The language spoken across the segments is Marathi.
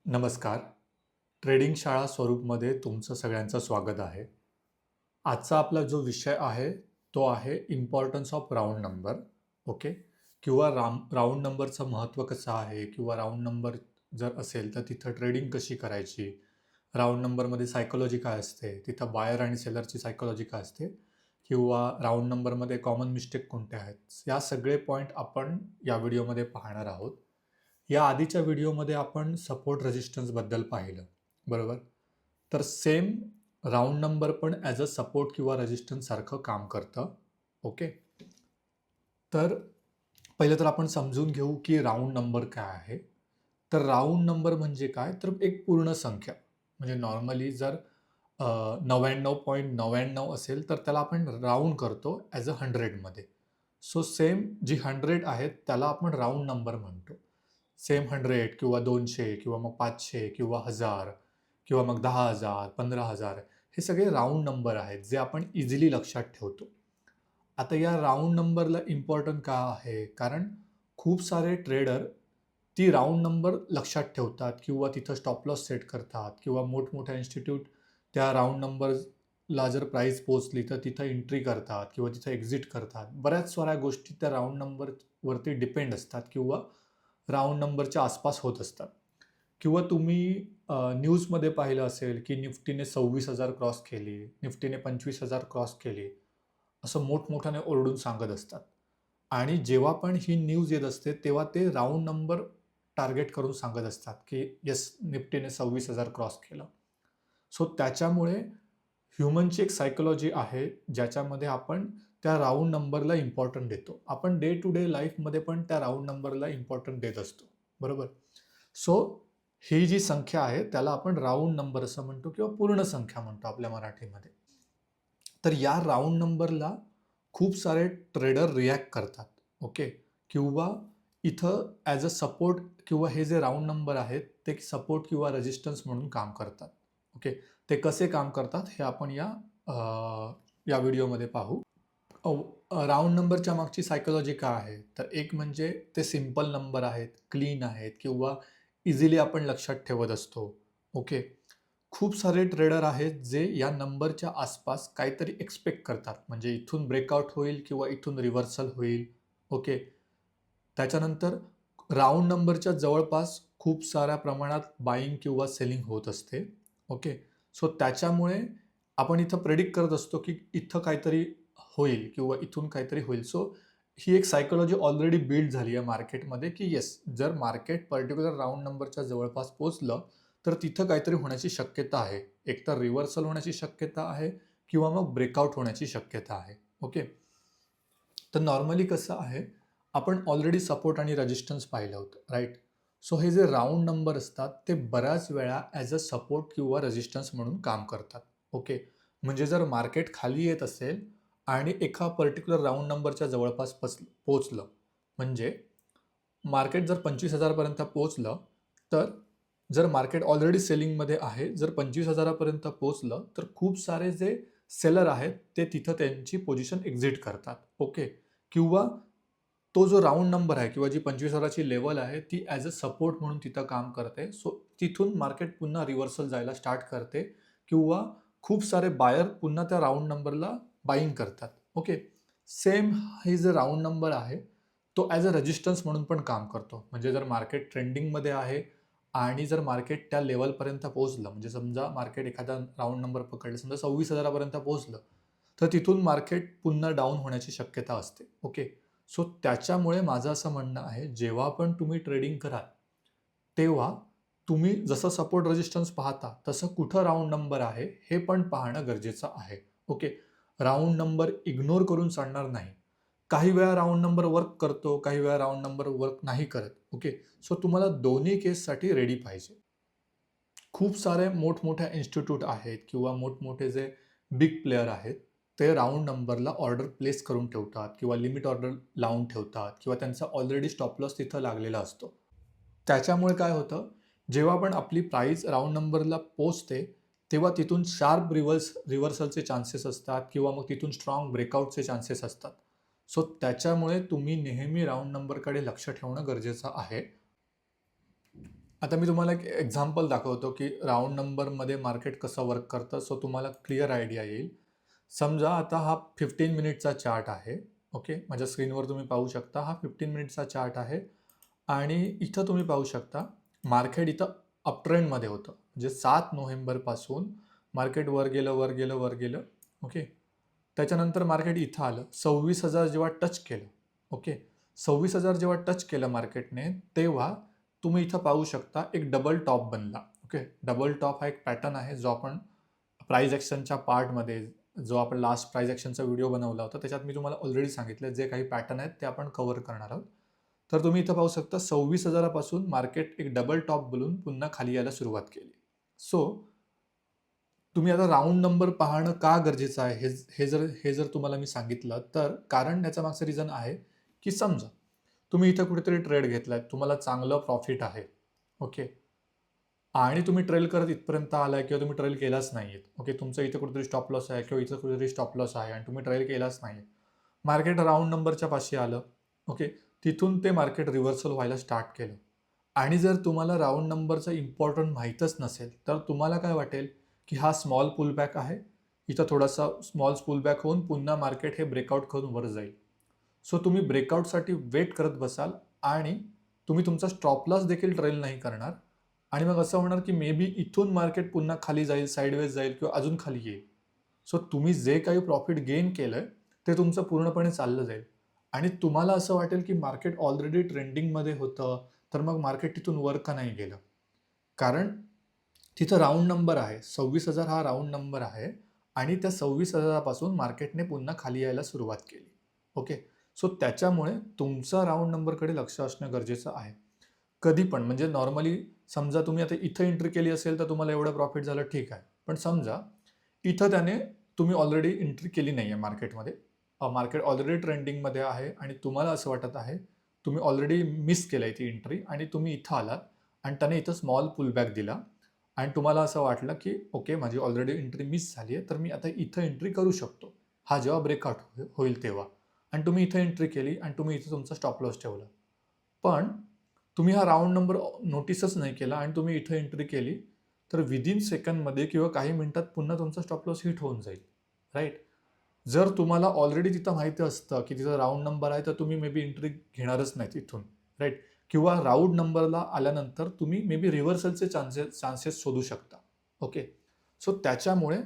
नमस्कार. ट्रेडिंग शाळा स्वरूपमध्ये तुमचं सगळ्यांचं स्वागत आहे. आजचा आपला जो विषय आहे, तो आहे importance of round number. Okay. किंवा राउंड नंबरचं महत्त्व कसं आहे किंवा राउंड नंबर जर असेल तर तिथं ट्रेडिंग कशी करायची. राउंड नंबरमध्ये सायकॉलॉजी काय असते, तिथं बायर आणि सेलरची सायकॉलॉजी काय असते किंवा राउंड नंबरमध्ये कॉमन मिस्टेक कोणत्या आहेत, या सगळे पॉईंट आपण या व्हिडिओमध्ये पाहणार आहोत. या आधीच्या व्हिडिओमध्ये आपण सपोर्ट रेजिस्टन्सबद्दल पाहिलं, बरोबर? तर सेम राउंड नंबर पण ॲज अ सपोर्ट किंवा रेजिस्टन्स सारखं काम करतं. ओके. तर पहिलं तर आपण समजून घेऊ की राउंड नंबर काय आहे. तर राउंड नंबर म्हणजे काय, तर एक पूर्ण संख्या. म्हणजे नॉर्मली जर 99.99 असेल तर त्याला आपण राउंड करतो ॲज अ 100मध्ये. सो सेम जी 100 आहेत त्याला आपण राउंड नंबर म्हणतो. सेम 100 किंवा 200 किंवा मग 500 किंवा 1000 किंवा मग 10,000, 15,000 हे सगळे राउंड नंबर आहेत, जे आपण इझिली लक्षात ठेवतो. आता या राउंड नंबरला इम्पॉर्टंट का आहे? कारण खूप सारे ट्रेडर ती राउंड नंबर लक्षात ठेवतात किंवा तिथं स्टॉप लॉस सेट करतात किंवा मोठमोठ्या इन्स्टिट्यूट त्या राउंड नंबरला जर प्राईस पोहोचली तर तिथं एंट्री करतात किंवा तिथं एक्झिट करतात. बऱ्याच साऱ्या गोष्टी त्या राउंड नंबरवरती डिपेंड असतात किंवा राउंड नंबरच्या आसपास होत असतात. किंवा तुम्ही न्यूजमध्ये पाहिलं असेल की निफ्टीने 26,000 क्रॉस केली, निफ्टीने 25,000 क्रॉस केली, असं मोठमोठ्याने ओरडून सांगत असतात. आणि जेव्हा पण ही न्यूज येत असते तेव्हा ते राउंड नंबर टार्गेट करून सांगत असतात की येस, निफ्टीने 26,000 क्रॉस केलं. सो त्याच्यामुळे ह्युमनची एक सायकॉलॉजी आहे, ज्याच्यामध्ये आपण त्या राउंड नंबरला इम्पॉर्टंट देतो. आपण डे टू डे लाईफमध्ये पण त्या राउंड नंबरला इम्पॉर्टंट देत असतो, बरोबर? सो ही जी संख्या आहे त्याला आपण राउंड नंबर असं म्हणतो किंवा पूर्ण संख्या म्हणतो आपल्या मराठीमध्ये. तर या राउंड नंबरला खूप सारे ट्रेडर रिॲक्ट करतात. ओके. किंवा इथं ॲज अ सपोर्ट किंवा हे जे राउंड नंबर आहेत ते सपोर्ट किंवा रेजिस्टन्स म्हणून काम करतात. ओके. ते कसे काम करतात हे आपण या व्हिडिओमध्ये पाहू. राउंड नंबरच्या मागची सायकॉलॉजी काय आहे, तर एक म्हणजे ते सिंपल नंबर आहेत, क्लीन आहेत किंवा इझिली आपण लक्षात ठेवत असतो. ओके. खूप सारे ट्रेडर आहेत जे या नंबरच्या आसपास काहीतरी एक्सपेक्ट करतात, म्हणजे इथून ब्रेकआउट होईल किंवा इथून रिव्हर्सल होईल. ओके. त्याच्यानंतर राउंड नंबरच्या जवळपास खूप साऱ्या प्रमाणात बाईंग किंवा सेलिंग होत असते. ओके. सो त्याच्यामुळे आपण इथं प्रेडिक्ट करत असतो की इथं काहीतरी होईल किंवा इथून काहीतरी होईल. सो ही एक सायकॉलॉजी ऑलरेडी बिल्ड झाली आहे मार्केटमध्ये की येस, जर मार्केट पर्टिक्युलर राउंड नंबरच्या जवळपास पोहोचलं तर तिथं काहीतरी होण्याची शक्यता आहे. एकतर रिव्हर्सल होण्याची शक्यता आहे किंवा मग ब्रेकआउट होण्याची शक्यता आहे. ओके. तर नॉर्मली कसं आहे, आपण ऑलरेडी सपोर्ट आणि रेजिस्टन्स पाहिलं होतं, राईट? सो हे जे राउंड नंबर असतात ते बऱ्याच वेळा ॲज अ सपोर्ट किंवा रेजिस्टन्स म्हणून काम करतात. ओके. म्हणजे जर मार्केट खाली येत असेल आणि एका पर्टिक्युलर राउंड नंबरच्या जवळपास पोचलं, म्हणजे मार्केट जर 25,000 पर्यंत पोहोचलं, तर जर मार्केट ऑलरेडी सेलिंगमध्ये आहे, जर 25,000 पर्यंत पोहोचलं, तर खूप सारे जे सेलर आहेत, ते तिथं त्यांची पोझिशन एक्झिट करतात. ओके. किंवा तो जो राउंड नंबर आहे किंवा जी 25,000ची लेवल आहे, ती ॲज अ सपोर्ट म्हणून तिथं काम करते. सो तिथून मार्केट पुन्हा रिव्हर्सल जायला स्टार्ट करते किंवा खूप सारे बायर पुन्हा त्या राउंड नंबरला बाईंग करतात. ओके. सेम हे जे राउंड नंबर आहे, तो ॲज अ रेजिस्टन्स म्हणून पण काम करतो. म्हणजे जर मार्केट ट्रेंडिंगमध्ये आहे आणि जर मार्केट त्या लेवलपर्यंत पोहोचलं, म्हणजे समजा मार्केट एखादा राउंड नंबर पकडला, समजा 26,000 पर्यंत पोहोचलं, तर तिथून मार्केट पुन्हा डाऊन होण्याची शक्यता असते. ओके. सो त्याच्यामुळे माझं असं म्हणणं आहे, जेव्हा पण तुम्ही ट्रेडिंग कराल, तेव्हा तुम्ही जसं सपोर्ट रेजिस्टन्स पाहता, तसं कुठं राउंड नंबर आहे, हे पण पाहणं गरजेचं आहे. ओके. राउंड नंबर इग्नोर करून चालणार नाही. काही वेळा राउंड नंबर वर्क करतो, काही वेळा राउंड नंबर वर्क नाही करत. ओके. सो तुम्हाला दोन्ही केससाठी रेडी पाहिजे. खूप सारे मोठमोठ्या इन्स्टिट्यूट आहेत किंवा मोठमोठे जे बिग प्लेयर आहेत, ते राउंड नंबरला ऑर्डर प्लेस करून ठेवतात किंवा लिमिट ऑर्डर लावून ठेवतात किंवा त्यांचा ऑलरेडी स्टॉप लॉस तिथं लागलेला असतो. त्याच्यामुळे काय होतं, जेव्हा पण आपली प्राईस राउंड नंबरला पोहोचते, तेव्हा तिथून शार्प रिव्हर्सलचे चान्सेस असतात किंवा मग तिथून स्ट्राँग ब्रेकआउटचे चान्सेस असतात. सो त्याच्यामुळे तुम्ही नेहमी राउंड नंबरकडे लक्ष ठेवणं गरजेचं आहे. आता मी तुम्हाला एक एक्झाम्पल दाखवतो की राउंड नंबरमध्ये मार्केट कसं वर्क करतं, सो तुम्हाला क्लिअर आयडिया येईल. समजा आता हा 15 मिनिटचा चार्ट आहे. ओके, माझ्या स्क्रीनवर तुम्ही पाहू शकता हा 15 मिनिटचा चार्ट आहे आणि इथं तुम्ही पाहू शकता मार्केट इथं अपट्रेंडमध्ये होतं. म्हणजे 7 नोव्हेंबरपासून मार्केट वर गेलं, वर गेलं, वर गेलं. ओके, त्याच्यानंतर मार्केट इथं आलं. 26,000 जेव्हा टच केलं, ओके, 26,000 जेव्हा टच केलं मार्केटने, तेव्हा तुम्ही इथं पाहू शकता एक डबल टॉप बनला. ओके, डबल टॉप हा एक पॅटर्न आहे जो आपण प्राइस ॲक्शनच्या पार्टमध्ये, जो आपण लास्ट प्राइस ॲक्शनचा व्हिडिओ बनवला होता, त्याच्यात मी तुम्हाला ऑलरेडी सांगितलं जे काही पॅटर्न आहेत ते आपण कव्हर करणार आहोत. तर तुम्ही इथं पाहू शकता 26,000 पासून मार्केट एक डबल टॉप बोलून पुन्हा खाली यायला सुरुवात केली. सो तुम्ही आता राउंड नंबर पाहणं का गरजेचं आहे हे जर तुम्हाला मी सांगितलं, तर कारण त्याच्या मागचं रिझन आहे की समजा तुम्ही इथं कुठेतरी ट्रेड घेतलाय, तुम्हाला चांगलं प्रॉफिट आहे. ओके, आणि तुम्ही ट्रेल करत इथपर्यंत आलाय किंवा तुम्ही ट्रेल केलाच नाहीये. ओके, तुमचं इथं कुठेतरी स्टॉप लॉस आहे किंवा इथं कुठेतरी स्टॉप लॉस आहे आणि तुम्ही ट्रेल केलाच नाही. मार्केट राउंड नंबरच्या पाशी आलं. ओके, तिथून ते मार्केट रिव्हर्सल व्हायला स्टार्ट केलं. आणि जर तुम्हाला राउंड नंबरचं इम्पॉर्टंट माहीतच नसेल, तर तुम्हाला काय वाटेल की हा स्मॉल पुलबॅक आहे, इथं थोडासा स्मॉल पुलबॅक होऊन पुन्हा मार्केट हे ब्रेकआउट करून वर जाईल. सो तुम्ही ब्रेकआउटसाठी वेट करत बसाल आणि तुम्ही तुमचा स्टॉप लॉस देखील ट्रेल नाही करणार. आणि मग असं होणार की मे बी इथून मार्केट पुन्हा खाली जाईल, साईडवेज जाईल किंवा अजून खाली येईल. सो तुम्ही जे काही प्रॉफिट गेन केलंय ते तुमचं पूर्णपणे चाललं जाईल आणि तुम्हाला असं वाटेल की मार्केट ऑलरेडी ट्रेंडिंगमध्ये होतं, तर मग मार्केट तिथून वर का नाही गेलं. कारण तिथं राउंड नंबर आहे, 26,000 हा राउंड नंबर आहे आणि त्या 26,000 पासून मार्केटने पुन्हा खाली यायला सुरुवात केली. ओके, सो त्याच्यामुळे तुमचा राउंड नंबरकडे लक्ष असणं गरजेचं आहे. कधी पण म्हणजे नॉर्मली समजा तुम्ही आता इथं एंट्री केली असेल तर तुम्हाला एवढं प्रॉफिट झालं, ठीक आहे. पण समजा इथं त्याने तुम्ही ऑलरेडी एंट्री केली नाही आहे मार्केटमध्ये, मार्केट ऑलरेडी ट्रेंडिंगमध्ये आहे आणि तुम्हाला असं वाटत आहे तुम्ही ऑलरेडी मिस केलं आहे ती एंट्री आणि तुम्ही इथं आलात आणि त्याने इथं स्मॉल पुलबॅक दिला आणि तुम्हाला असं वाटलं की ओके, माझी ऑलरेडी एंट्री मिस झाली आहे, तर मी आता इथं एंट्री करू शकतो, हा जेव्हा ब्रेकआउट होईल तेव्हा. आणि तुम्ही इथं एंट्री केली आणि तुम्ही इथं तुमचा स्टॉप लॉस ठेवला. पण तुम्ही हा राउंड नंबर नोटीसच नाही केला आणि तुम्ही इथं एंट्री केली, तर विदिन सेकंडमध्ये किंवा काही मिनिटात पुन्हा तुमचा स्टॉप लॉस हिट होऊन जाईल. राईट? जर तुम्हाला ऑलरेडी तिथं माहिती असतं की तिथं राउंड नंबर आहे, तर तुम्ही मे बी एंट्री घेणारच नाही तिथून. राईट? किंवा राउंड नंबरला आल्यानंतर तुम्ही मे बी रिव्हर्सलचे चान्सेस शोधू शकता. ओके, सो त्याच्यामुळे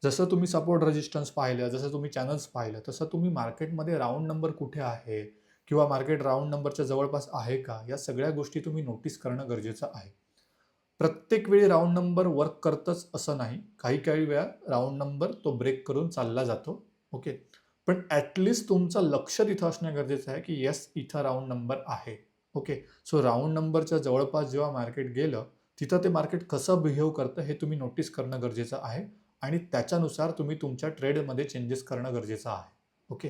जसं तुम्ही सपोर्ट रेजिस्टन्स पाहिलं, जसं तुम्ही चॅनल्स पाहिलं, तसं तुम्ही मार्केटमध्ये राउंड नंबर कुठे आहे किंवा मार्केट राउंड नंबरच्या जवळपास आहे का, या सगळ्या गोष्टी तुम्ही नोटीस करणं गरजेचं आहे. प्रत्येक वेळी राउंड नंबर वर्क करतच असं नाही. काही काही वेळा राउंड नंबर तो ब्रेक करून चालला जातो. ओके, पण ॲटलिस्ट तुमचं लक्ष तिथं असणं गरजेचं आहे की येस, इथं राउंड नंबर आहे. ओके, सो राउंड नंबरच्या जवळपास जेव्हा मार्केट गेलं, तिथं ते मार्केट कसं बिहेव करतं हे तुम्ही नोटीस करणं गरजेचं आहे आणि त्याच्यानुसार तुम्ही तुमच्या ट्रेडमध्ये चेंजेस करणं गरजेचं आहे. ओके,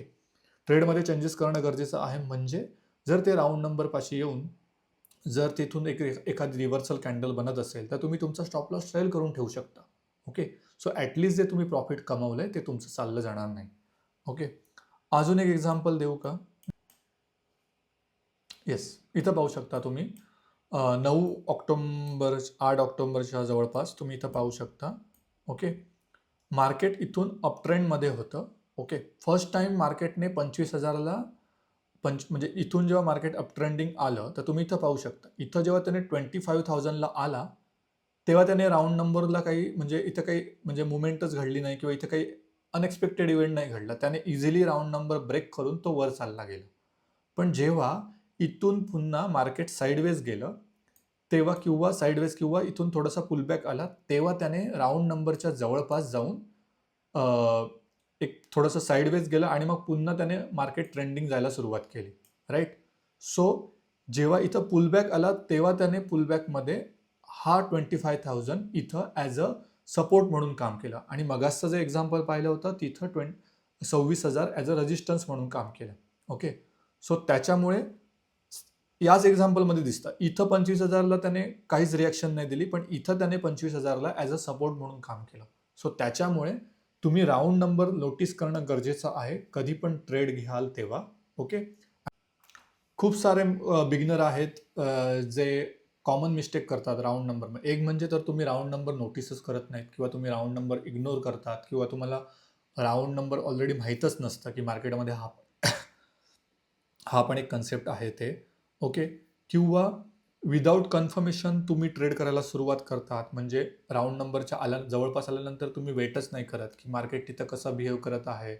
ट्रेडमध्ये चेंजेस करणं गरजेचं आहे म्हणजे जर ते राउंड नंबरपाशी येऊन जर तिथून एखादी रिव्हर्सल कॅन्डल बनत असेल, तर तुम्ही तुमचा स्टॉप लॉस ट्रेल करून ठेवू शकता. ओके, सो ॲटलिस्ट जे तुम्ही प्रॉफिट कमावलंय ते तुमचं चाललं जाणार नाही. ओके, अजून एक एक्झाम्पल देऊ का? येस, इथं पाहू शकता तुम्ही 9 ऑक्टोबर 8 ऑक्टोबरच्या जवळपास तुम्ही इथं पाहू शकता. ओके, मार्केट इथून अपट्रेंडमध्ये होतं. ओके, फर्स्ट टाइम मार्केटने 25,000ला म्हणजे इथून जेव्हा मार्केट अपट्रेंडिंग आलं, तर तुम्ही इथं पाहू शकता. इथं जेव्हा त्याने 25,000ला आला, तेव्हा त्याने राउंड नंबरला काही म्हणजे इथं काही म्हणजे मुव्हमेंटच घडली नाही किंवा इथं काही अनएक्सपेक्टेड इव्हेंट नाही घडला. त्याने इझिली राउंड नंबर ब्रेक करून तो वर चालला गेला. पण जेव्हा इथून पुन्हा मार्केट साईडवेज गेलं, तेव्हा किंवा साईडवेज किंवा इथून थोडासा पुलबॅक आला, तेव्हा त्याने राउंड नंबरच्या जवळपास जाऊन एक थोडंसं साईडवेज गेलं आणि मग पुन्हा त्याने मार्केट ट्रेंडिंग जायला सुरुवात केली. राईट? सो जेव्हा इथं पुलबॅक आला, तेव्हा त्याने पुलबॅकमध्ये हा 25,000 इथं ॲज अ सपोर्ट म्हणून काम केलं आणि मगासचं जे एक्झाम्पल पाहिलं होतं तिथं 26,000 ॲज अ रेजिस्टन्स म्हणून काम केलं. ओके, सो त्याच्यामुळे याच एक्झाम्पलमध्ये दिसतं. इथं 25,000ला त्याने काहीच रिॲक्शन नाही दिली, पण इथं त्याने 25,000ला ॲज अ सपोर्ट म्हणून काम केलं. सो त्याच्यामुळे तुम्ही राउंड नंबर नोटीस करणं गरजेचं आहे, कधी पण ट्रेड घ्याल तेव्हा. ओके, खूप सारे बिगिनर आहेत जे कॉमन मिस्टेक करतात राउंड नंबर. एक म्हणजे तर तुम्ही राउंड नंबर नोटीसच करत नाहीत किंवा तुम्ही राउंड नंबर इग्नोर करतात किंवा तुम्हाला राउंड नंबर ऑलरेडी माहीतच नसतं की मार्केटमध्ये हा पण एक कन्सेप्ट आहे ते. ओके. किंवा विदाऊट कन्फर्मेशन तुम्ही ट्रेड करायला सुरुवात करतात. म्हणजे राउंड नंबरच्या जवळपास आल्यानंतर तुम्ही वेटच नाही करत की मार्केट तिथं कसं बिहेव करत आहे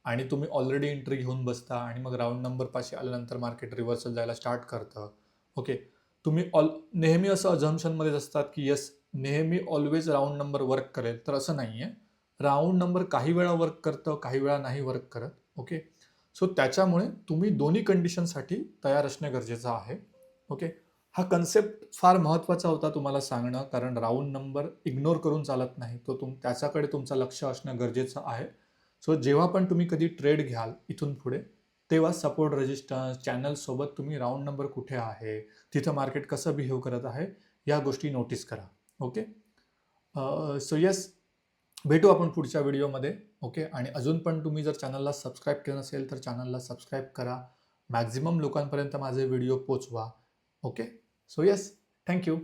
आणि तुम्ही ऑलरेडी एंट्री घेऊन बसता आणि मग राउंड नंबरपाशी आल्यानंतर मार्केट रिव्हर्सल जायला स्टार्ट करतं. ओके. तुम्ही नेहमी असं अझम्पशनमध्येच असतात की येस, नेहमी ऑलवेज राउंड नंबर वर्क करेल, तर असं नाही आहे. राउंड नंबर काही वेळा वर्क करतं, काही वेळा नाही वर्क करत. ओके. सो त्याच्यामुळे तुम्ही दोन्ही कंडिशनसाठी तयार असणे गरजेचं आहे. ओके. हा कन्सेप्ट फार महत्त्वाचा होता तुम्हाला सांगणं, कारण राउंड नंबर इग्नोर करून चालत नाही. तो त्याच्याकडे तुमचं लक्ष असणं गरजेचं आहे. सो जेव्हा पण तुम्ही कधी ट्रेड घ्याल इथून पुढे, तेव्हा सपोर्ट रेजिस्टन्स चॅनलसोबत तुम्ही राउंड नंबर कुठे आहे, तिथं मार्केट कसं बिहेव करत आहे, या गोष्टी नोटीस करा. ओके. सो येस, भेटू आपण पुढच्या व्हिडिओमध्ये. ओके. आणि अजून पण तुम्ही जर चॅनलला सबस्क्राईब केलं नसेल तर चॅनलला सबस्क्राईब करा. मॅक्झिमम लोकांपर्यंत माझे व्हिडिओ पोचवा. ओके. So yes, thank you.